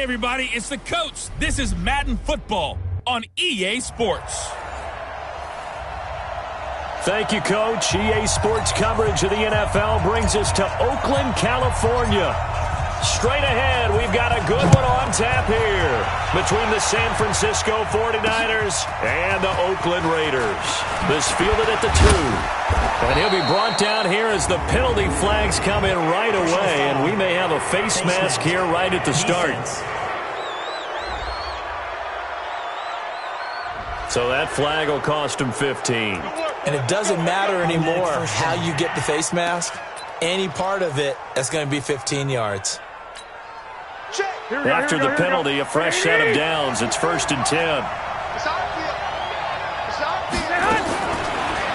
everybody, it's the coach. This is Madden Football on EA Sports. Thank you, Coach. EA Sports coverage of the NFL brings us to Oakland, California. Straight ahead, we've got a good one on tap here between the San Francisco 49ers and the Oakland Raiders. This fielded at the 2. And he'll be brought down here as the penalty flags come in right away, and we may have a face mask here right at the start. So that flag will cost him 15. And it doesn't matter anymore how you get the face mask. Any part of it, that's going to be 15 yards. After the penalty, a fresh set of downs. It's 1st and 10.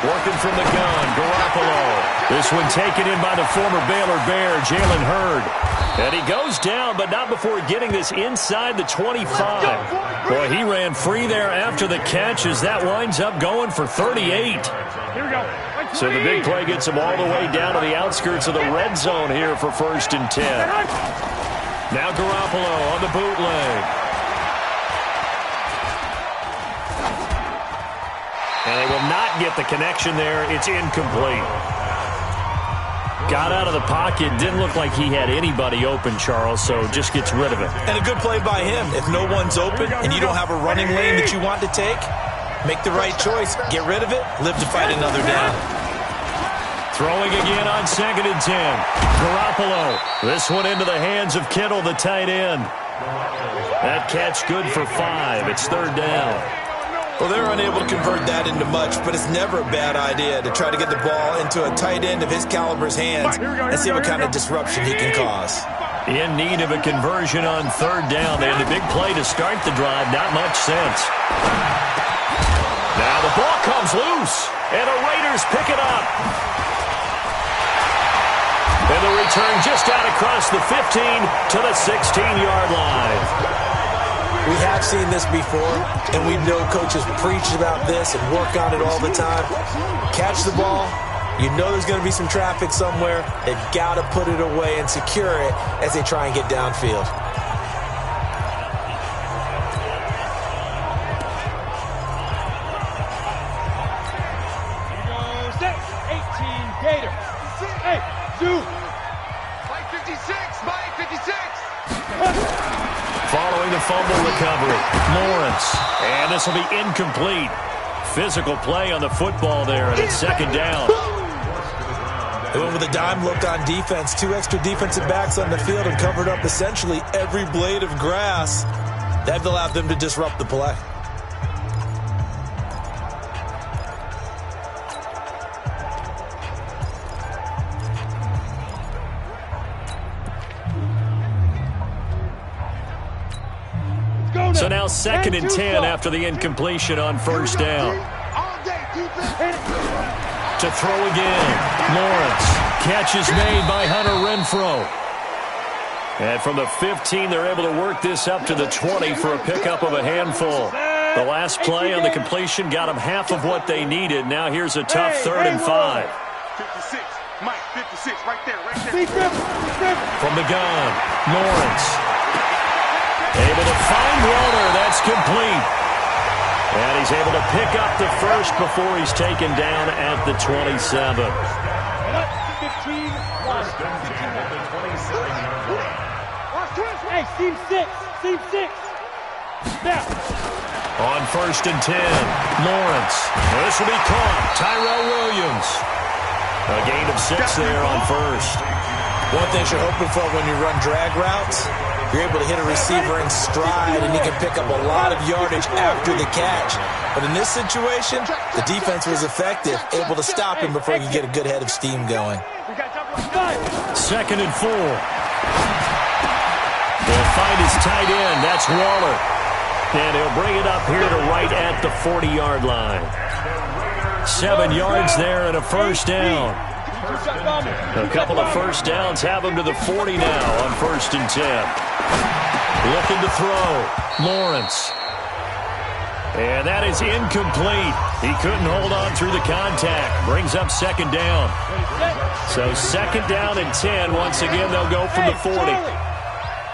Working from the gun, Garoppolo. This one taken in by the former Baylor Bear, Jalen Hurd. And he goes down, but not before getting this inside the 25. Boy, he ran free there after the catch as that winds up going for 38. Here we go. So the big play gets him all the way down to the outskirts of the red zone here for 1st and 10. Now Garoppolo on the bootleg. And they will not get the connection there. It's incomplete. Got out of the pocket. Didn't look like he had anybody open, Charles, so just gets rid of it. And a good play by him. If no one's open and you don't have a running lane that you want to take, make the right choice. Get rid of it. Live to fight another down. Throwing again on 2nd and 10. Garoppolo. This one into the hands of Kittle, the tight end. That catch good for 5. It's 3rd down. Well, they're unable to convert that into much, but it's never a bad idea to try to get the ball into a tight end of his caliber's hands and see what kind of disruption he can cause. In need of a conversion on 3rd down. They had a big play to start the drive. Not much sense. Now the ball comes loose, and the Raiders pick it up. And the return just out across the 15 to the 16-yard line. We have seen this before, and we know coaches preach about this and work on it all the time. Catch the ball. You know there's going to be some traffic somewhere. They've got to put it away and secure it as they try and get downfield. Set, 18, Gator. Hey, Zoo. Mike 56, Mike 56. Following the fumble recovery, Lawrence. And this will be incomplete. Physical play on the football there, and it's 2nd down. They went with a dime look on defense. 2 extra defensive backs on the field and covered up essentially every blade of grass. That allowed them to disrupt the play. So now 2nd and 10 after the incompletion on 1st down. To throw again. Lawrence. Catch is made by Hunter Renfrow. And from the 15, they're able to work this up to the 20 for a pickup of a handful. The last play on the completion got them half of what they needed. Now here's a tough 3rd and 5. 56, Mike 56, right there. From the gun, Lawrence. Able to find Waller. That's complete. And he's able to pick up the first before he's taken down at the 27. Hey, seam 6. Now. On 1st and 10, Lawrence. This will be caught. Tyrell Williams. A gain of 6 there on 1st. One thing you're hoping for when you run drag routes, you're able to hit a receiver in stride, and he can pick up a lot of yardage after the catch. But in this situation, the defense was effective, able to stop him before he could get a good head of steam going. 2nd and 4. They'll find his tight end. That's Waller. And he'll bring it up here to right at the 40-yard line. 7 yards there and a 1st down. A couple of 1st downs have him to the 40 now on 1st and 10. Looking to throw. Lawrence. And that is incomplete. He couldn't hold on through the contact. Brings up 2nd down. So 2nd down and 10. Once again, they'll go from the 40.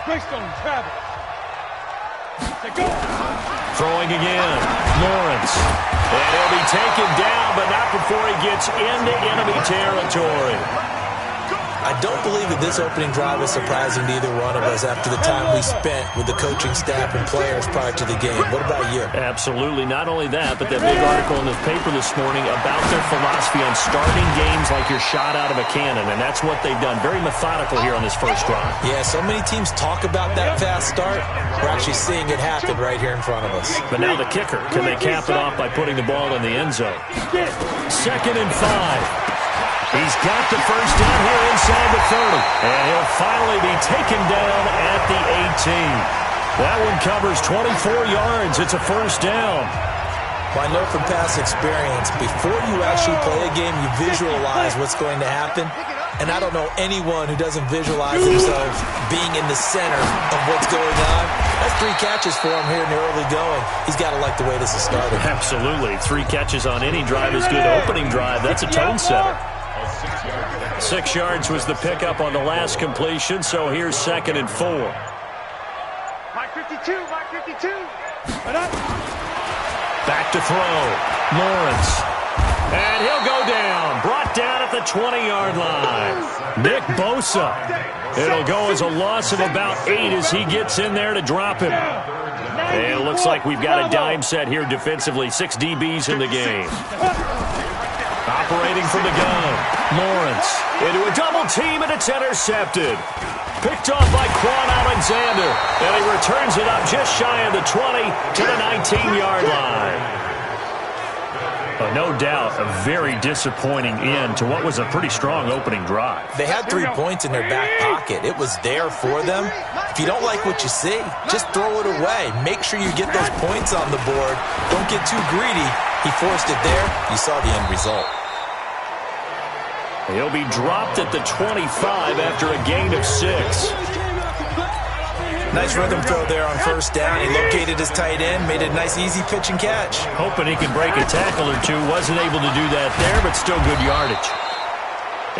Greystone travel. Throwing again. Lawrence. And he'll be taken down, but not before he gets into enemy territory. I don't believe that this opening drive is surprising to either one of us after the time we spent with the coaching staff and players prior to the game. What about you? Absolutely. Not only that, but that big article in the paper this morning about their philosophy on starting games like you're shot out of a cannon, and that's what they've done. Very methodical here on this first drive. Yeah, so many teams talk about that fast start. We're actually seeing it happen right here in front of us. But now the kicker. Can they cap it off by putting the ball in the end zone? 2nd and 5. He's got the first down here inside the 30. And he'll finally be taken down at the 18. That one covers 24 yards. It's a first down. Well, I know from past experience, before you actually play a game, you visualize what's going to happen. And I don't know anyone who doesn't visualize themselves being in the center of what's going on. That's 3 catches for him here in the early going. He's got to like the way this is started. Absolutely. 3 catches on any drive is good. Opening drive, that's a tone setter. 6 yards was the pickup on the last completion, so here's 2nd and 4. Mike 52, Mike 52. Back to throw. Lawrence. And he'll go down. Brought down at the 20-yard line. Nick Bosa. It'll go as a loss of about 8 as he gets in there to drop him. And it looks like we've got a dime set here defensively. 6 DBs in the game. Operating from the gun. Lawrence into a double team, and it's intercepted. Picked off by Quan Alexander. And he returns it up just shy of the 20 to the 19-yard line. No doubt a very disappointing end to what was a pretty strong opening drive. They had 3 points in their back pocket. It was there for them. If you don't like what you see, just throw it away. Make sure you get those points on the board. Don't get too greedy. He forced it there. You saw the end result. He'll be dropped at the 25 after a gain of 6. Nice rhythm throw there on first down. He located his tight end, made a nice easy pitch and catch. Hoping he could break a tackle or two. Wasn't able to do that there, but still good yardage.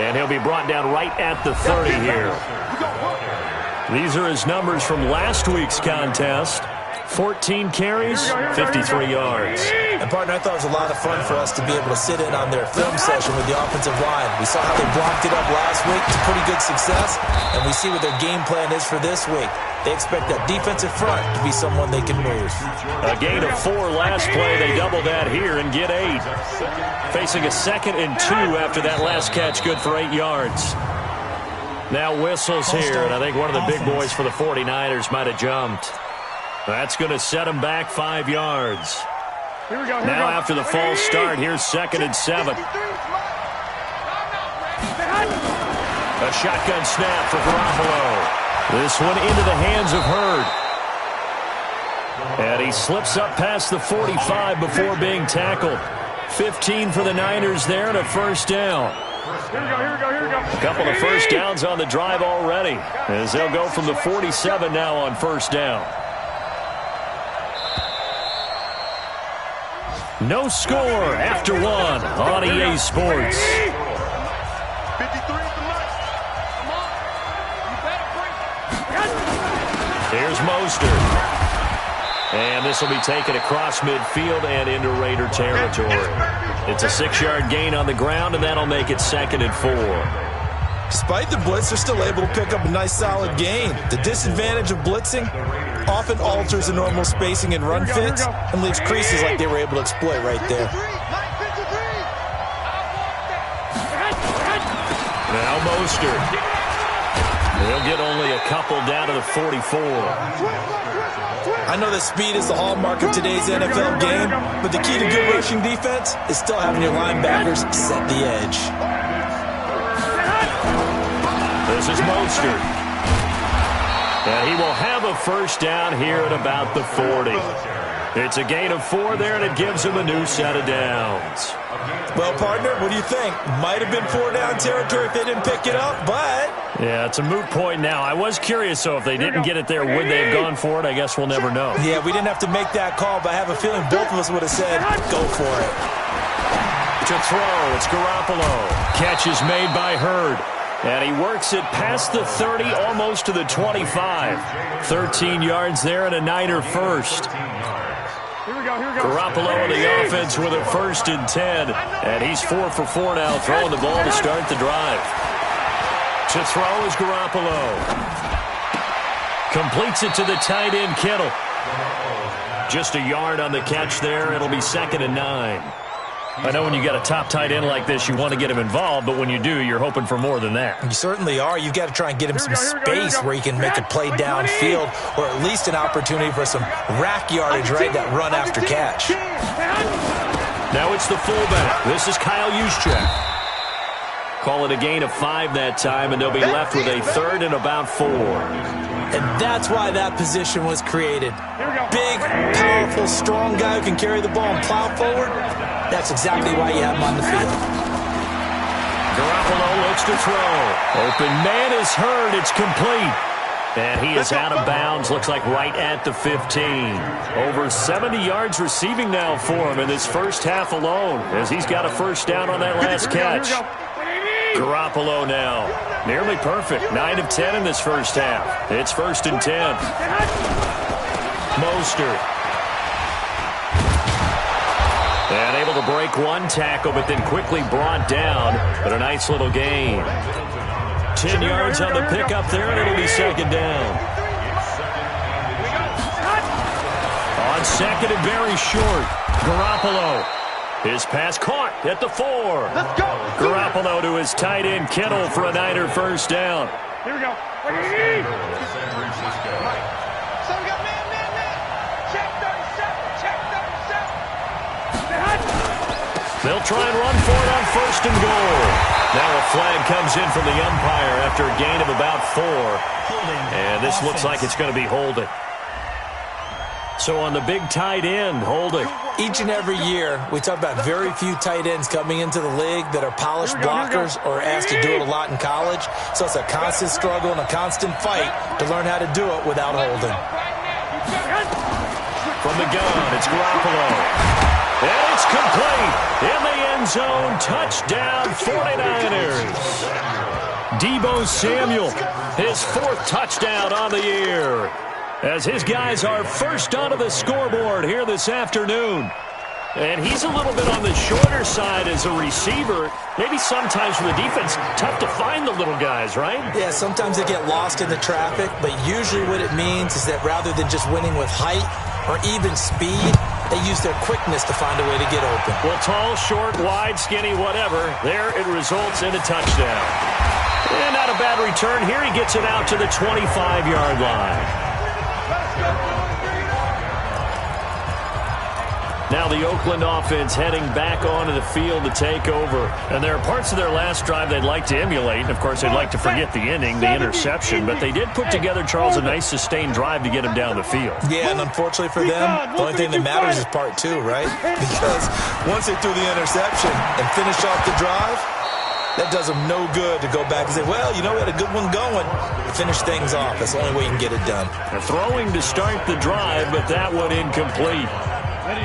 And he'll be brought down right at the 30 here. These are his numbers from last week's contest. 14 carries, 53 yards. And, partner, I thought it was a lot of fun for us to be able to sit in on their film session with the offensive line. We saw how they blocked it up last week to pretty good success, and we see what their game plan is for this week. They expect that defensive front to be someone they can move. A gain of 4 last play. They double that here and get 8. Facing a 2nd and 2 after that last catch, good for 8 yards. Now whistles here, and I think one of the big boys for the 49ers might have jumped. That's going to set him back 5 yards. Now after the false start, here's 2nd and 7. A shotgun snap for Garoppolo. This one into the hands of Hurd. And he slips up past the 45 before being tackled. 15 for the Niners there and a first down. Here we go. A couple of first downs on the drive already, as they'll go from the 47 now on first down. No score after 1 on EA Sports. 53 at the mic. Here's Mostert. And this will be taken across midfield and into Raider territory. It's a 6-yard gain on the ground, and that'll make it 2nd and 4. Despite the blitz, they're still able to pick up a nice solid gain. The disadvantage of blitzing often alters the normal spacing and run fits and leaves creases like they were able to exploit right there. Now Mostert. He'll get only a couple down to the 44. I know that speed is the hallmark of today's NFL game, but the key to good rushing defense is still having your linebackers set the edge. This is Mostert. And he will have a first down here at about the 40. It's a gain of 4 there, and it gives him a new set of downs. Well, partner, what do you think? Might have been 4-down territory if they didn't pick it up, but... Yeah, it's a moot point now. I was curious, though, if they didn't get it there, would they have gone for it? I guess we'll never know. Yeah, we didn't have to make that call, but I have a feeling both of us would have said, go for it. To throw, it's Garoppolo. Catch is made by Hurd. And he works it past the 30, almost to the 25. 13 yards there and a Niner first. Garoppolo in the offense with a 1st and 10. And he's 4 for 4 now, throwing the ball to start the drive. To throw is Garoppolo. Completes it to the tight end, Kittle. Just a yard on the catch there. It'll be 2nd and 9. I know when you got a top tight end like this, you want to get him involved, but when you do, you're hoping for more than that. You certainly are. You've got to try and get him some space where he can make a play downfield, or at least an opportunity for some rack yardage, right, that run after catch. Now it's the fullback. This is Kyle Juszczyk. Call it a gain of 5 that time, and they'll be left with a 3rd and about 4. And that's why that position was created. Big, powerful, strong guy who can carry the ball and plow forward. That's exactly why you have him on the field. Garoppolo looks to throw. Open man is heard. It's complete. And he is out of bounds. Looks like right at the 15. Over 70 yards receiving now for him in this first half alone, as he's got a 1st down on that last catch. Garoppolo now. Nearly perfect. 9 of 10 in this first half. It's 1st and 10. Mostert. And able to break one tackle, but then quickly brought down. But a nice little gain. 10 yards on the pickup there, and it'll be 2nd down. On 2nd and very short. Garoppolo. His pass caught at the 4. Let's go. Garoppolo to his tight end, Kittle, for a Niner 1st down. Here we go. So we got man. Check 37. Check 37. They'll try and run for it on 1st and goal. Now a flag comes in from the umpire after a gain of about 4. And this looks like it's going to be holding. So on the big tight end, holding. Each and every year, we talk about very few tight ends coming into the league that are polished blockers or asked to do it a lot in college. So it's a constant struggle and a constant fight to learn how to do it without holding. From the gun, it's Garoppolo. And it's complete. In the end zone, touchdown 49ers. Deebo Samuel, his 4th touchdown on the year, as his guys are first onto the scoreboard here this afternoon. And he's a little bit on the shorter side as a receiver. Maybe sometimes for the defense, tough to find the little guys, right? Yeah, sometimes they get lost in the traffic, but usually what it means is that rather than just winning with height or even speed, they use their quickness to find a way to get open. Well, tall, short, wide, skinny, whatever, there it results in a touchdown. And not a bad return here. He gets it out to the 25-yard line. Now the Oakland offense heading back onto the field to take over. And there are parts of their last drive they'd like to emulate. And, of course, they'd like to forget the inning, the interception. But they did put together, Charles, a nice sustained drive to get him down the field. Yeah, and unfortunately for them, the only thing that matters is part 2, right? Because once they threw the interception and finished off the drive, that does them no good to go back and say, well, you know, we had a good one going. Finish things off. That's the only way you can get it done. They're throwing to start the drive, but that one incomplete.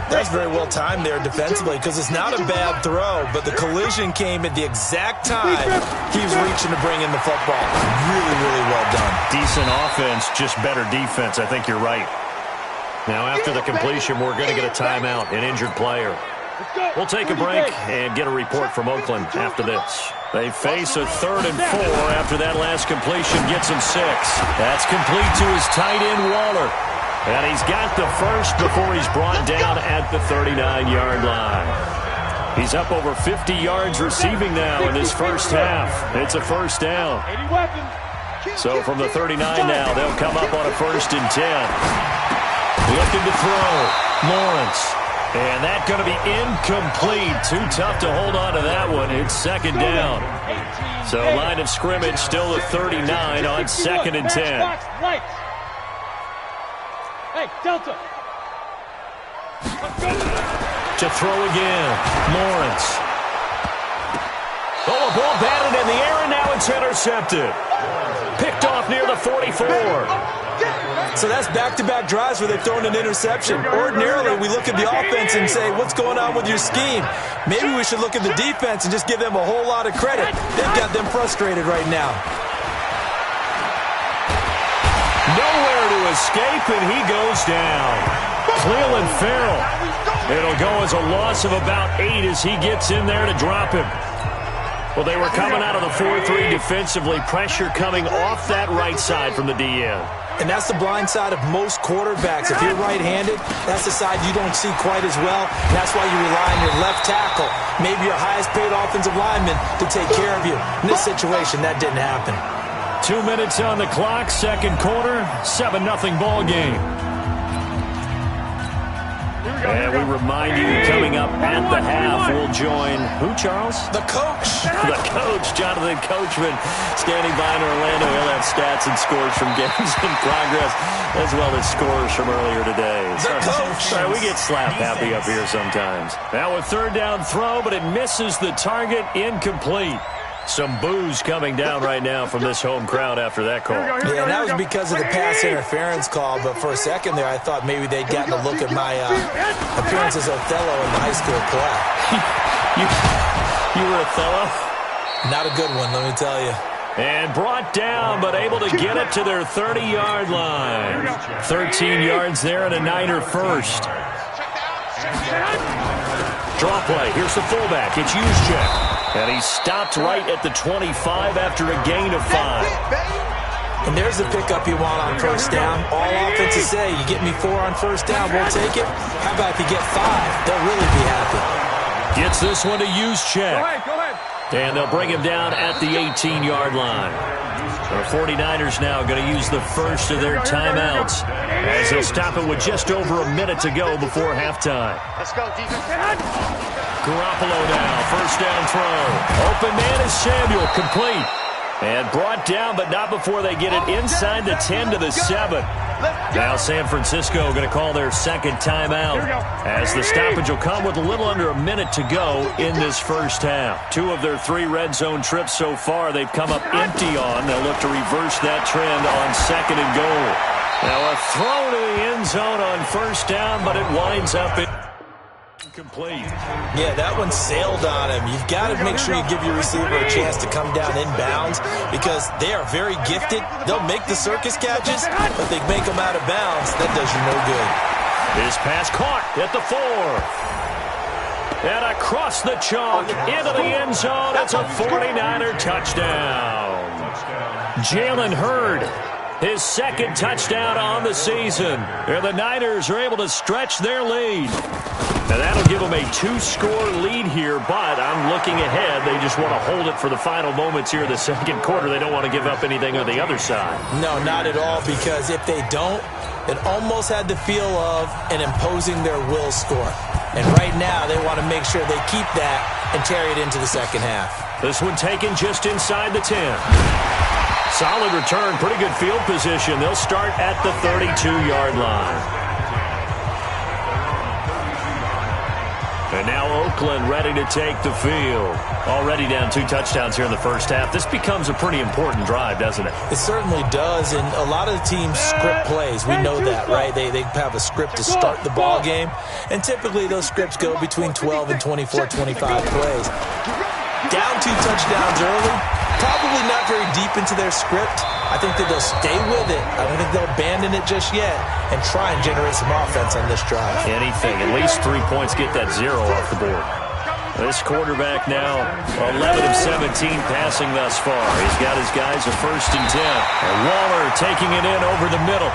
That's very well timed there defensively, because it's not a bad throw, but the collision came at the exact time he was reaching to bring in the football. Really, really well done. Decent offense, just better defense. I think you're right. Now, after the completion, we're going to get a timeout, an injured player. We'll take a break and get a report from Oakland after this. They face a 3rd and 4 after that last completion gets him 6. That's complete to his tight end, Waller. And he's got the 1st before he's brought down at the 39-yard line. He's up over 50 yards receiving now in this first half. It's a 1st down. So from the 39 now, they'll come up on a 1st and 10. Looking to throw. Lawrence. And that's going to be incomplete. Too tough to hold on to that one. It's 2nd down. So line of scrimmage still at 39 on 2nd and 10. Hey, Delta. To throw again. Lawrence. Oh, a ball batted in the air, and now it's intercepted. Picked off near the 44. So that's back-to-back drives where they've thrown an interception. Ordinarily, we look at the offense and say, what's going on with your scheme? Maybe we should look at the defense and just give them a whole lot of credit. They've got them frustrated right now. Nowhere to escape, and he goes down. Cleveland Farrell. It'll go as a loss of about 8 as he gets in there to drop him. Well, they were coming out of the 4-3 defensively. Pressure coming off that right side from the DN. And that's the blind side of most quarterbacks. If you're right-handed, that's the side you don't see quite as well. And that's why you rely on your left tackle, maybe your highest-paid offensive lineman, to take care of you. In this situation, that didn't happen. 2 minutes on the clock, second quarter, 7-0 ball game. And we remind you, coming up at the half, we'll join who, Charles? The coach. The coach, Jonathan Coachman, standing by in Orlando. He'll have stats and scores from games in progress, as well as scores from earlier today. The coach. Sorry, we get slap happy up here sometimes. Now a third down throw, but it misses the target, incomplete. Some boos coming down right now from this home crowd after that call. Yeah, and that was because of the pass interference call, but for a second there I thought maybe they'd gotten a look at my appearance as Othello in the high school play. You were Othello? Not a good one, let me tell you. And brought down, but able to get it to their 30-yard line. 13 yards there and a Niner first. Draw play. Here's the fullback. It's Juszczyk. And he stopped right at the 25 after a gain of 5. And there's the pickup you want on first down. All offenses say, you get me 4 on first down, we'll take it. How about if you get 5? They'll really be happy. Gets this one to Juszczyk. Go ahead. And they'll bring him down at the 18-yard line. The 49ers now going to use the first of their timeouts as they'll stop it with just over a minute to go before halftime. Let's go, defense. Garoppolo now, first down throw. Open man is Samuel, complete. And brought down, but not before they get it inside the 10 to the 7. Now San Francisco going to call their second timeout as the stoppage will come with a little under a minute to go in this first half. 2 of their 3 red zone trips so far they've come up empty on. They'll look to reverse that trend on second and goal. Now a throw to the end zone on first down, but it winds up incomplete. Yeah, that one sailed on him. You've got to make sure you give your receiver a chance to come down inbounds because they are very gifted. They'll make the circus catches, but they make them out of bounds. That does you no good. This pass caught at the 4. And across the chalk into the end zone. It's a 49er touchdown. Jalen Hurd, his second touchdown on the season. And the Niners are able to stretch their lead. And that'll give them a 2-score lead here, but I'm looking ahead. They just want to hold it for the final moments here in the second quarter. They don't want to give up anything on the other side. No, not at all, because if they don't, it almost had the feel of an imposing their will score. And right now, they want to make sure they keep that and carry it into the second half. This one taken just inside the 10. Solid return, pretty good field position. They'll start at the 32-yard line. And now Oakland ready to take the field. Already down 2 touchdowns here in the first half. This becomes a pretty important drive, doesn't it? It certainly does, and a lot of the teams script plays. We know that, right? They have a script to start the ball game, and typically those scripts go between 12 and 24, 25 plays. Down 2 touchdowns early, probably not very deep into their script. I think that they'll stay with it. I don't think they'll abandon it just yet and try and generate some offense on this drive. Anything. At least 3 points, get that 0 off the board. This quarterback now, 11 of 17 passing thus far. He's got his guys a 1st and 10. And Waller taking it in over the middle.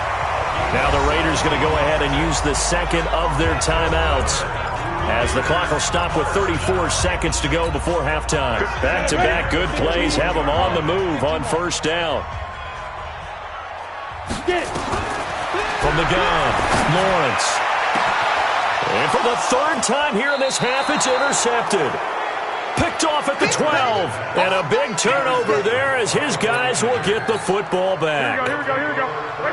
Now the Raiders going to go ahead and use the second of their timeouts, as the clock will stop with 34 seconds to go before halftime. Back-to-back good plays have them on the move on first down. From the gun, Lawrence. And for the 3rd time here in this half, it's intercepted. Picked off at the 12. And a big turnover there as his guys will get the football back. Here we go.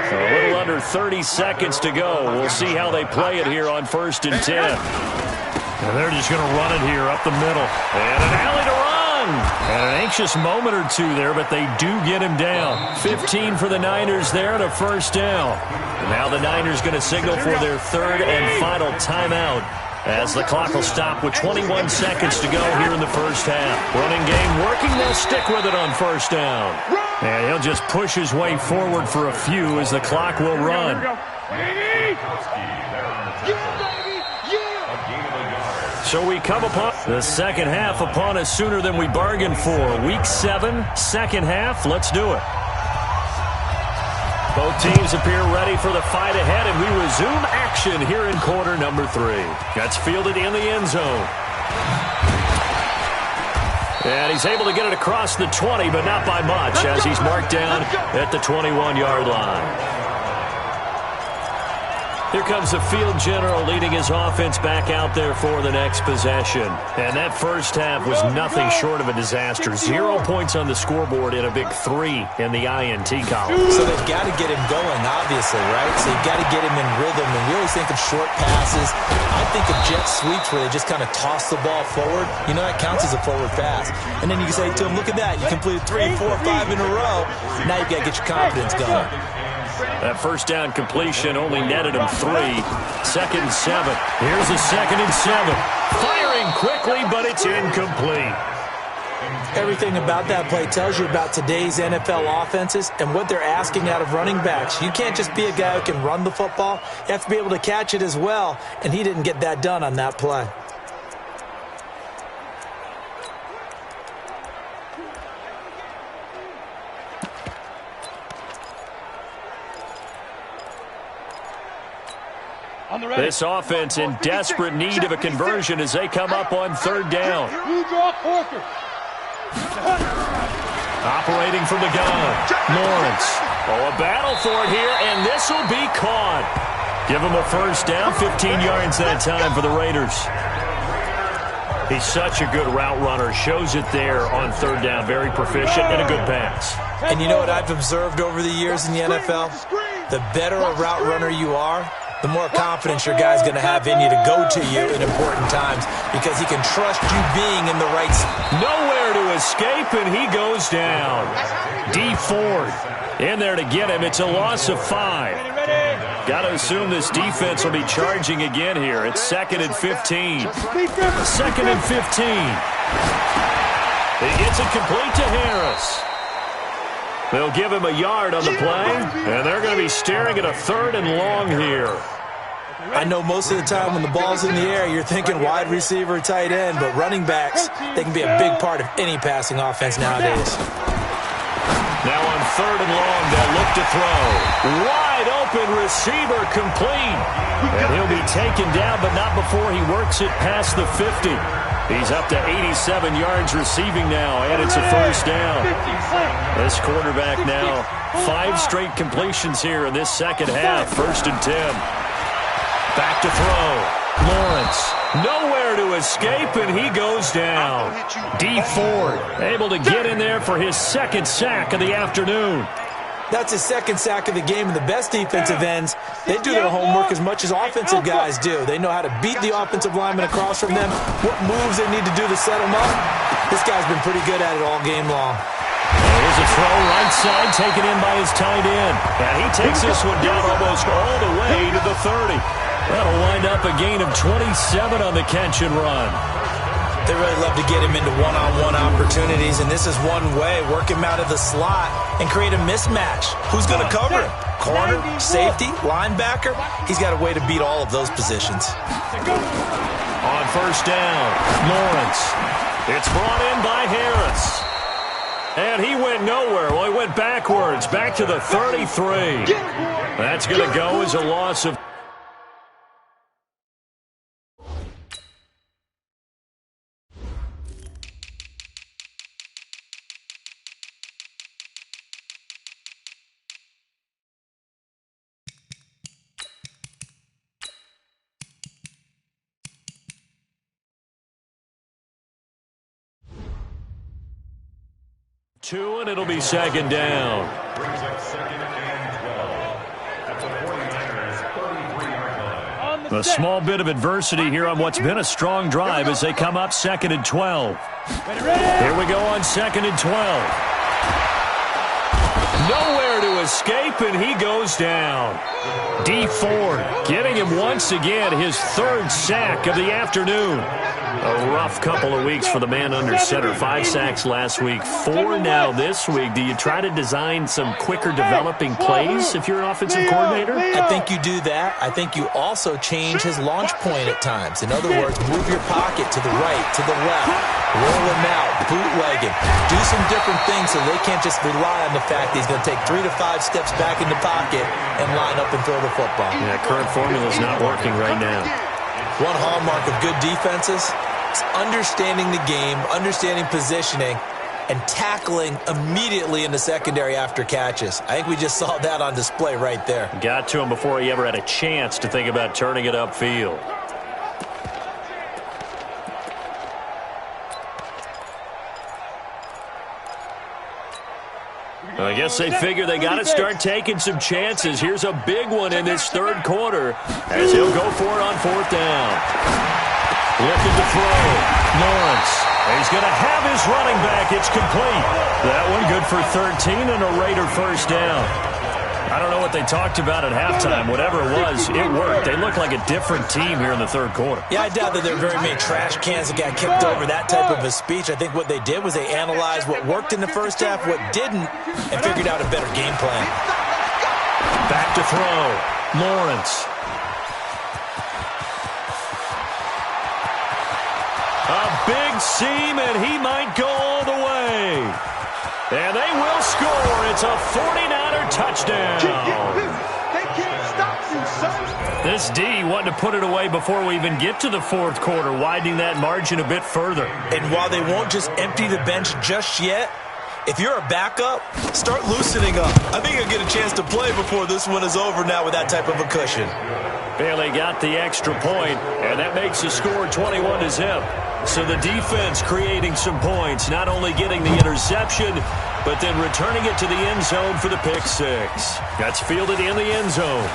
So a little under 30 seconds to go. We'll see how they play it here on 1st and 10. And they're just going to run it here up the middle. And an alley to run. And an anxious moment or two there, but they do get him down. 15 for the Niners there and a first down. And now the Niners going to signal for their third and final timeout, as the clock will stop with 21 seconds to go here in the first half. Running game working. They'll stick with it on first down. And he'll just push his way forward for a few as the clock will run. So we come upon the second half upon us sooner than we bargained for. Week 7, second half. Let's do it. Both teams appear ready for the fight ahead, and we resume action here in quarter number 3. That's fielded in the end zone. And he's able to get it across the 20, but not by much, as he's marked down at the 21-yard line. Here comes the field general leading his offense back out there for the next possession. And that first half was nothing short of a disaster. 0 points on the scoreboard and a big 3 in the INT column. So they've got to get him going, obviously, right? So you've got to get him in rhythm. And we always think of short passes. I think of jet sweeps where they just kind of toss the ball forward. You know, that counts as a forward pass. And then you can say to him, look at that. You completed 3, 4, 5 in a row. Now you've got to get your confidence going. That first down completion only netted him 3. Second and 7. Here's a second and 7. Firing quickly, but it's incomplete. Everything about that play tells you about today's NFL offenses and what they're asking out of running backs. You can't just be a guy who can run the football. You have to be able to catch it as well, and he didn't get that done on that play. This offense in desperate need of a conversion as they come up on third down. Operating from the gun, Lawrence. Oh, a battle for it here, and this will be caught. Give him a first down, 15 yards that time for the Raiders. He's such a good route runner. Shows it there on third down. Very proficient and a good pass. And you know what I've observed over the years in the NFL? The better a route runner you are, the more confidence your guy's going to have in you to go to you in important times because he can trust you being in the right spot. Nowhere to escape, and he goes down. D Ford in there to get him. It's a loss of 5. Got to assume this defense will be charging again here. It's 2nd and 15. 2nd and 15. He gets it complete to Harris. They'll give him a yard on the play, and they're going to be staring at a 3rd and long here. I know most of the time when the ball's in the air, you're thinking wide receiver, tight end, but running backs, they can be a big part of any passing offense nowadays. Now on 3rd and long, they'll look to throw. Wide open receiver complete. And he'll be taken down, but not before he works it past the 50. He's up to 87 yards receiving now, and it's a first down. This quarterback now, 5 straight completions here in this second half. 1st and 10. Back to throw. Lawrence. Nowhere to escape, and he goes down. D Ford able to get in there for his 2nd sack of the afternoon. That's his 2nd sack of the game, and the best defensive ends, they do their homework as much as offensive guys do. They know how to beat the offensive lineman across from them, what moves they need to do to set them up. This guy's been pretty good at it all game long. Here's a throw right side taken in by his tight end. And he takes this one down almost all the way to the 30. That'll wind up a gain of 27 on the catch and run. They really love to get him into one-on-one opportunities, and this is one way. Work him out of the slot and create a mismatch. Who's going to cover him? Corner, safety, linebacker? He's got a way to beat all of those positions. On first down, Lawrence. It's brought in by Harris. And he went nowhere. Well, he went backwards, back to the 33. That's going to go as a loss of... Two, and it'll be 2nd down. A small bit of adversity here on what's been a strong drive as they come up 2nd and 12. Here we go on 2nd and 12. Nowhere to escape, and he goes down. D Ford getting him once again his 3rd sack of the afternoon. A rough couple of weeks for the man under center. 5 sacks last week, 4 now this week. Do you try to design some quicker developing plays if you're an offensive coordinator? I think you do that. I think you also change his launch point at times. In other words, move your pocket to the right, to the left, roll him out, bootleg him. Do some different things so they can't just rely on the fact that he's going to take 3 to 5 steps back in the pocket and line up and throw the football. Yeah, current formula is not working right now. One hallmark of good defenses is understanding the game, understanding positioning, and tackling immediately in the secondary after catches. I think we just saw that on display right there. Got to him before he ever had a chance to think about turning it upfield. I guess they figure they got to start taking some chances. Here's a big one in this 3rd quarter as he'll go for it on 4th down. Looking to throw. Lawrence. He's going to have his running back. It's complete. That one good for 13 and a Raider 1st down. I don't know what they talked about at halftime. Whatever it was, it worked. They look like a different team here in the 3rd quarter. Yeah, I doubt that there are very many trash cans that got kicked over, that type of a speech. I think what they did was they analyzed what worked in the 1st half, what didn't, and figured out a better game plan. Back to throw. Lawrence. A big seam, and he might go all the way. And they will score. It's a 49er touchdown. They can't stop you, son. This D wanted to put it away before we even get to the 4th quarter, widening that margin a bit further. And while they won't just empty the bench just yet, if you're a backup, start loosening up. I think you'll get a chance to play before this one is over now with that type of a cushion. Bailey got the extra point, and that makes the score 21-0. So the defense creating some points, not only getting the interception, but then returning it to the end zone for the pick 6. That's fielded in the end zone.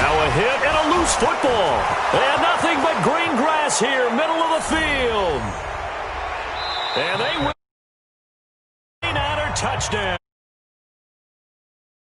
Now a hit and a loose football. And nothing but green grass here, middle of the field. And they win. Touchdown.